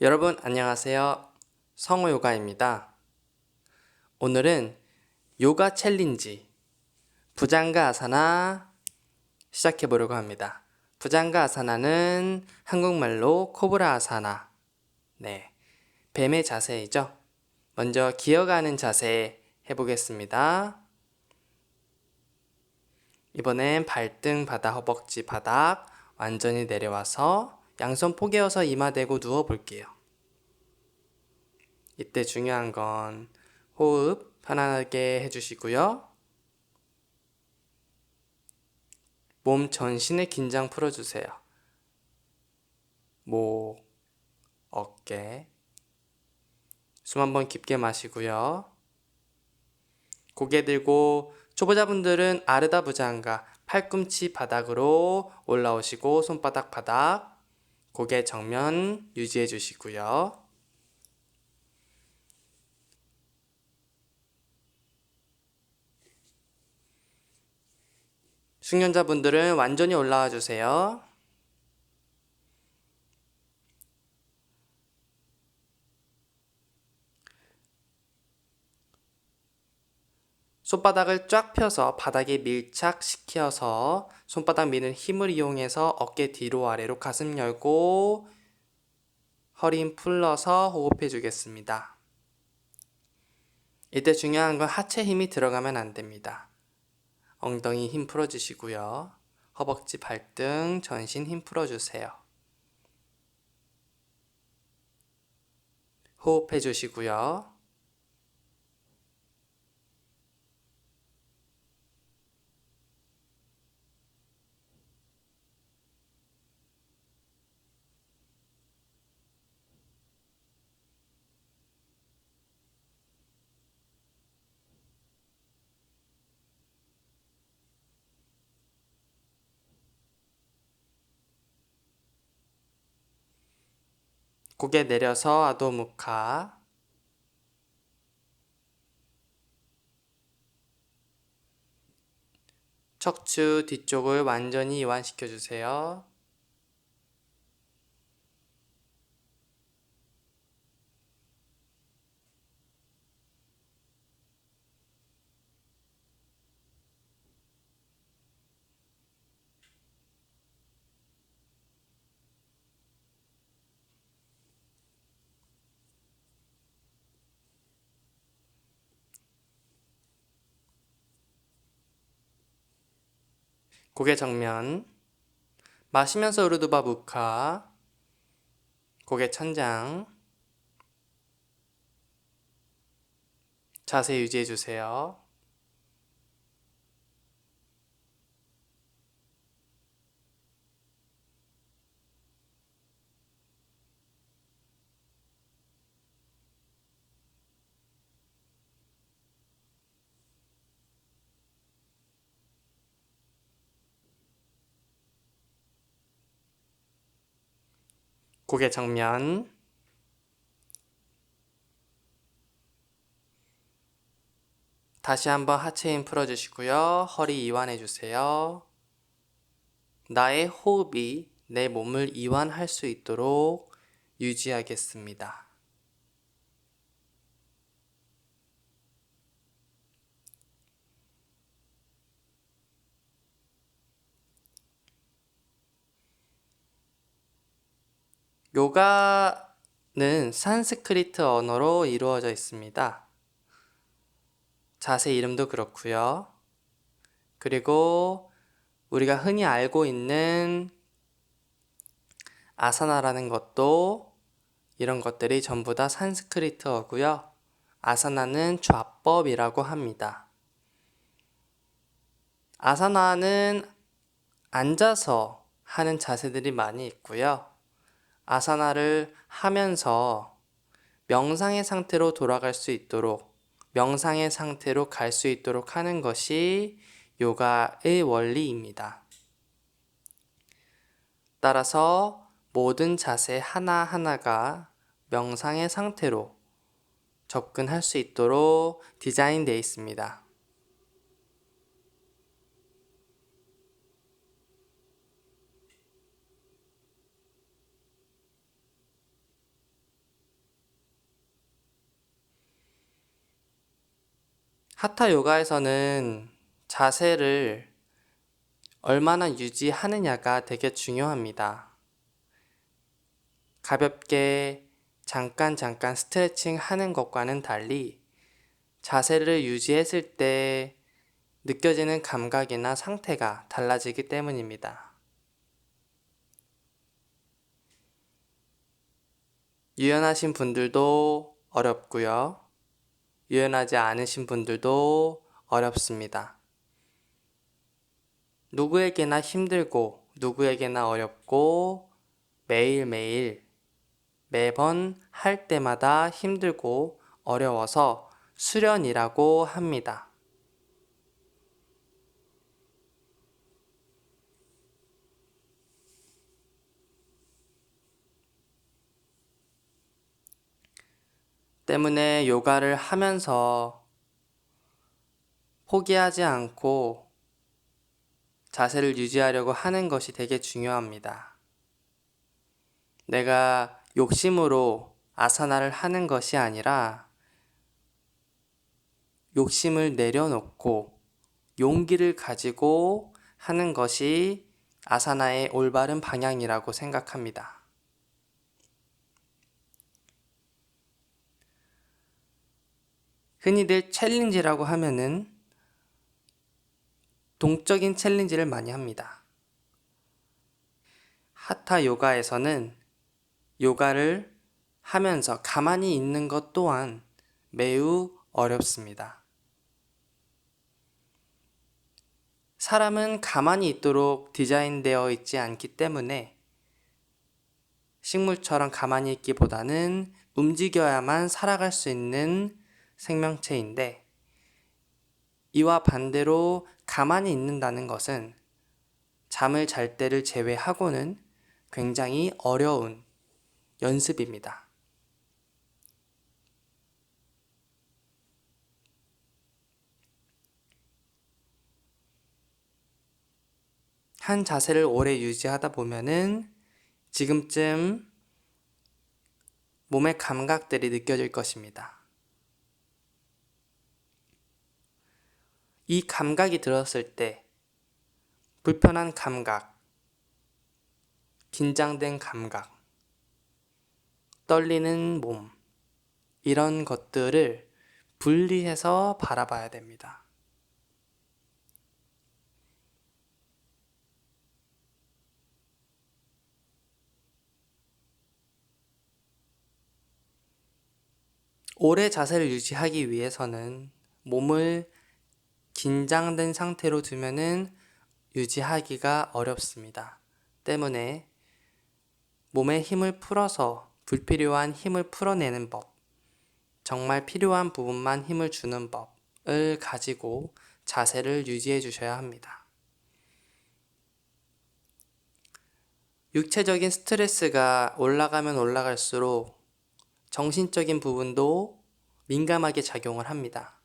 여러분 안녕하세요. 성우 요가입니다. 오늘은 요가 챌린지 부장가 아사나 시작해 보려고 합니다. 부장가 아사나는 한국말로 코브라 아사나, 뱀의 자세이죠. 먼저 기어가는 자세 해보겠습니다. 이번엔 발등 바닥, 허벅지 바닥 완전히 내려와서 양손 포개어서 이마 대고 누워 볼게요. 이때 중요한 건 호흡 편안하게 해주시고요. 몸 전신의 긴장 풀어주세요. 목, 어깨. 숨 한번 깊게 마시고요. 고개 들고 초보자분들은 아르다 부장가 팔꿈치 바닥으로 올라오시고 손바닥 바닥 고개 정면 유지해 주시고요. 숙련자분들은 완전히 올라와 주세요. 손바닥을 쫙 펴서 바닥에 밀착시켜서 손바닥 미는 힘을 이용해서 어깨 뒤로 아래로 가슴 열고 허리 힘 풀러서 호흡해 주겠습니다. 이때 중요한 건 하체 힘이 들어가면 안 됩니다. 엉덩이 힘 풀어주시고요. 허벅지, 발등, 전신 힘 풀어주세요. 호흡해 주시고요. 고개 내려서 아도무카. 척추 뒤쪽을 완전히 이완시켜 주세요. 고개 정면. 마시면서 우르두바 무카. 고개 천장. 자세 유지해 주세요. 고개 정면. 다시 한번 하체 힘 풀어주시고요. 허리 이완해 주세요. 나의 호흡이 내 몸을 이완할 수 있도록 유지하겠습니다. 요가는 산스크리트 언어로 이루어져 있습니다. 자세 이름도 그렇고요. 그리고 우리가 흔히 알고 있는 아사나라는 것도 이런 것들이 전부 다 산스크리트어고요. 아사나는 좌법이라고 합니다. 아사나는 앉아서 하는 자세들이 많이 있고요. 아사나를 하면서 명상의 상태로 돌아갈 수 있도록, 명상의 상태로 갈 수 있도록 하는 것이 요가의 원리입니다. 따라서 모든 자세 하나하나가 명상의 상태로 접근할 수 있도록 디자인되어 있습니다. 하타 요가에서는 자세를 얼마나 유지하느냐가 되게 중요합니다. 가볍게 잠깐 스트레칭 하는 것과는 달리 자세를 유지했을 때 느껴지는 감각이나 상태가 달라지기 때문입니다. 유연하신 분들도 어렵고요. 유연하지 않으신 분들도 어렵습니다. 누구에게나 힘들고 누구에게나 어렵고 매일매일 매번 할 때마다 힘들고 어려워서 수련이라고 합니다. 때문에 요가를 하면서 포기하지 않고 자세를 유지하려고 하는 것이 되게 중요합니다. 내가 욕심으로 아사나를 하는 것이 아니라 욕심을 내려놓고 용기를 가지고 하는 것이 아사나의 올바른 방향이라고 생각합니다. 흔히들 챌린지라고 하면은 동적인 챌린지를 많이 합니다. 하타 요가에서는 요가를 하면서 가만히 있는 것 또한 매우 어렵습니다. 사람은 가만히 있도록 디자인되어 있지 않기 때문에 식물처럼 가만히 있기보다는 움직여야만 살아갈 수 있는 생명체인데 이와 반대로 가만히 있는다는 것은 잠을 잘 때를 제외하고는 굉장히 어려운 연습입니다. 한 자세를 오래 유지하다 보면은 지금쯤 몸의 감각들이 느껴질 것입니다. 이 감각이 들었을 때 불편한 감각, 긴장된 감각, 떨리는 몸, 이런 것들을 분리해서 바라봐야 됩니다. 오래 자세를 유지하기 위해서는 몸을 긴장된 상태로 두면은 유지하기가 어렵습니다. 때문에 몸의 힘을 풀어서 불필요한 힘을 풀어내는 법, 정말 필요한 부분만 힘을 주는 법을 가지고 자세를 유지해 주셔야 합니다. 육체적인 스트레스가 올라가면 올라갈수록 정신적인 부분도 민감하게 작용을 합니다.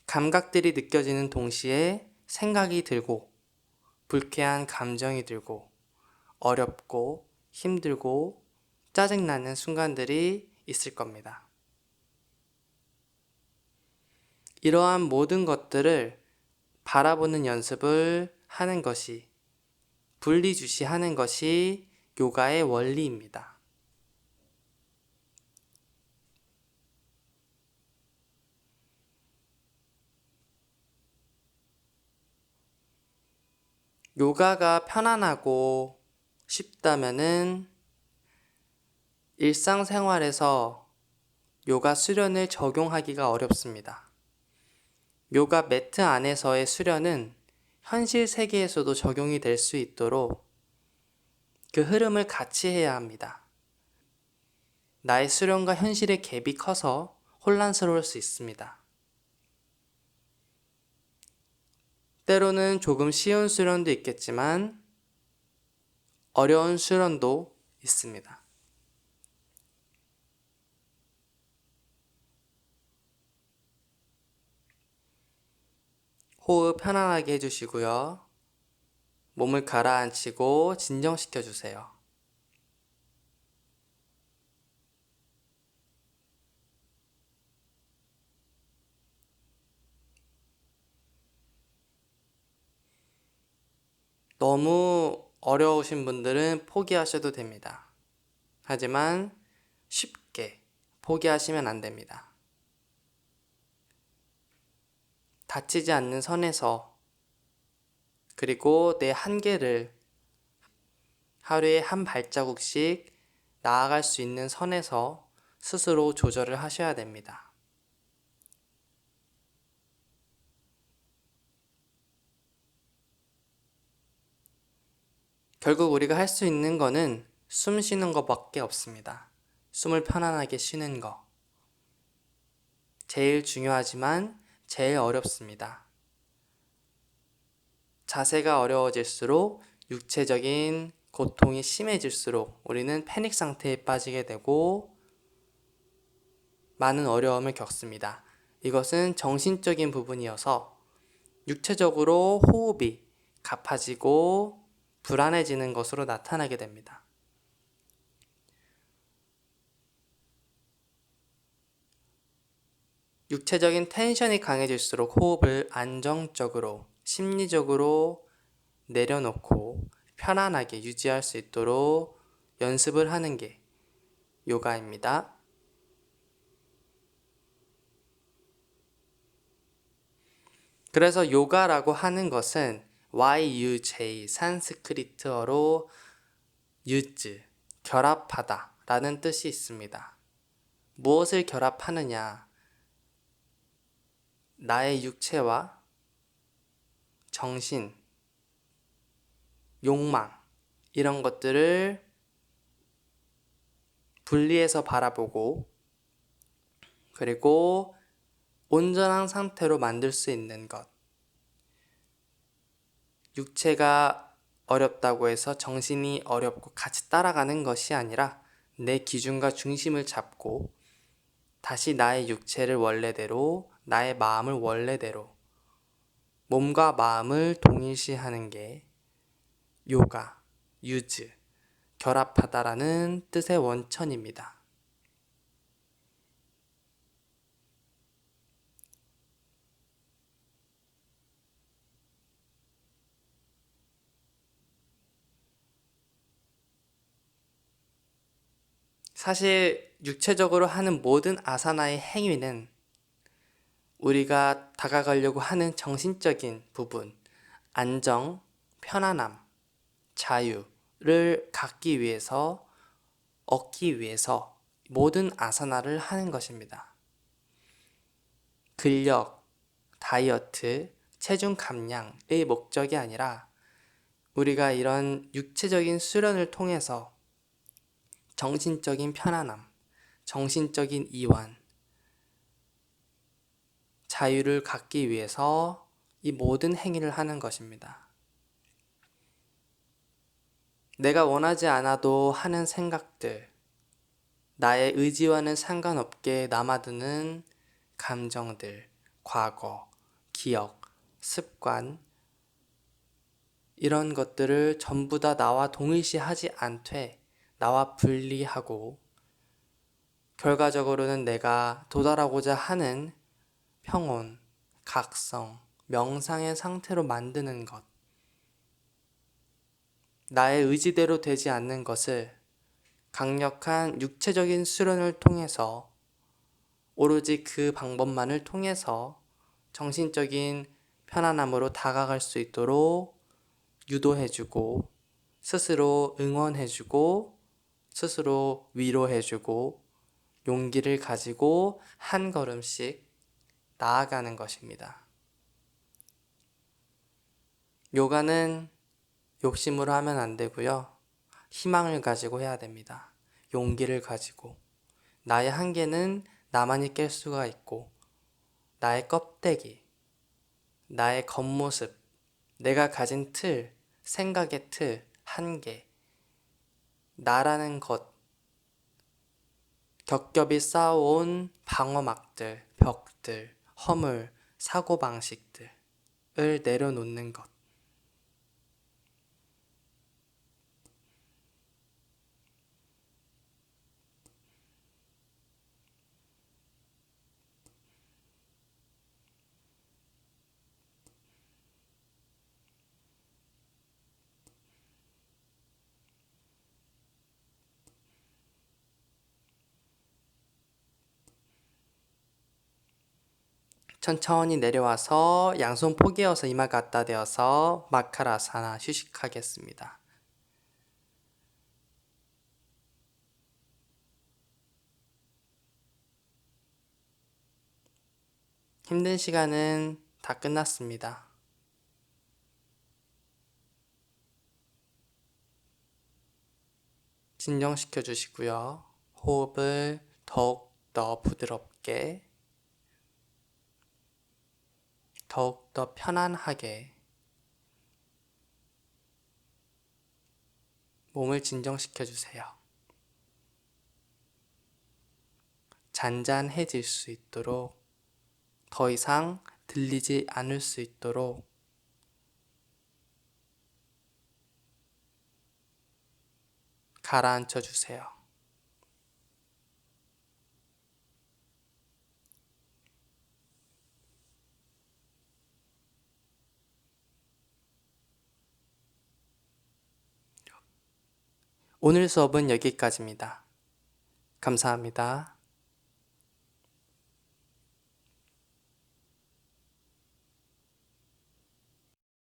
감각들이 느껴지는 동시에 생각이 들고 불쾌한 감정이 들고 어렵고 힘들고 짜증나는 순간들이 있을 겁니다. 이러한 모든 것들을 바라보는 연습을 하는 것이 분리주시하는 것이 요가의 원리입니다. 요가가 편안하고 쉽다면은 일상생활에서 요가 수련을 적용하기가 어렵습니다. 요가 매트 안에서의 수련은 현실 세계에서도 적용이 될 수 있도록 그 흐름을 같이 해야 합니다. 나의 수련과 현실의 갭이 커서 혼란스러울 수 있습니다. 때로는 조금 쉬운 수련도 있겠지만 어려운 수련도 있습니다. 호흡 편안하게 해주시고요. 몸을 가라앉히고 진정시켜 주세요. 너무 어려우신 분들은 포기하셔도 됩니다. 하지만 쉽게 포기하시면 안 됩니다. 다치지 않는 선에서, 그리고 내 한계를 하루에 한 발자국씩 나아갈 수 있는 선에서 스스로 조절을 하셔야 됩니다. 결국 우리가 할 수 있는 거는 숨 쉬는 것밖에 없습니다. 숨을 편안하게 쉬는 거. 제일 중요하지만 제일 어렵습니다. 자세가 어려워질수록 육체적인 고통이 심해질수록 우리는 패닉 상태에 빠지게 되고 많은 어려움을 겪습니다. 이것은 정신적인 부분이어서 육체적으로 호흡이 가파지고 불안해지는 것으로 나타나게 됩니다. 육체적인 텐션이 강해질수록 호흡을 안정적으로, 심리적으로 내려놓고 편안하게 유지할 수 있도록 연습을 하는 게 요가입니다. 그래서 요가라고 하는 것은 YUJ 산스크리트어로 유즈, 결합하다 라는 뜻이 있습니다. 무엇을 결합하느냐? 나의 육체와 정신, 욕망 이런 것들을 분리해서 바라보고 그리고 온전한 상태로 만들 수 있는 것. 육체가 어렵다고 해서 정신이 어렵고 같이 따라가는 것이 아니라 내 기준과 중심을 잡고 다시 나의 육체를 원래대로, 나의 마음을 원래대로 몸과 마음을 동일시하는 게 요가, 유즈, 결합하다라는 뜻의 원천입니다. 사실 육체적으로 하는 모든 아사나의 행위는 우리가 다가가려고 하는 정신적인 부분, 안정, 편안함, 자유를 얻기 위해서 모든 아사나를 하는 것입니다. 근력, 다이어트, 체중 감량의 목적이 아니라 우리가 이런 육체적인 수련을 통해서 정신적인 편안함, 정신적인 이완, 자유를 갖기 위해서 이 모든 행위를 하는 것입니다. 내가 원하지 않아도 하는 생각들, 나의 의지와는 상관없게 남아드는 감정들, 과거, 기억, 습관, 이런 것들을 전부 다 나와 동일시하지 않되 나와 분리하고 결과적으로는 내가 도달하고자 하는 평온, 각성, 명상의 상태로 만드는 것. 나의 의지대로 되지 않는 것을 강력한 육체적인 수련을 통해서 오로지 그 방법만을 통해서 정신적인 편안함으로 다가갈 수 있도록 유도해주고 스스로 응원해주고 스스로 위로해주고 용기를 가지고 한 걸음씩 나아가는 것입니다. 요가는 욕심으로 하면 안 되고요. 희망을 가지고 해야 됩니다. 용기를 가지고. 나의 한계는 나만이 깰 수가 있고 나의 껍데기, 나의 겉모습, 내가 가진 틀, 생각의 틀, 한계, 나라는 것, 겹겹이 쌓아온 방어막들, 벽들, 허물, 사고방식들을 내려놓는 것. 천천히 내려와서 양손 포개어서 이마 갖다 대어서 마카라사나 휴식하겠습니다. 힘든 시간은 다 끝났습니다. 진정시켜 주시고요. 호흡을 더욱더 부드럽게, 더욱더 편안하게 몸을 진정시켜 주세요. 잔잔해질 수 있도록, 더 이상 들리지 않을 수 있도록 가라앉혀 주세요. 오늘 수업은 여기까지입니다. 감사합니다.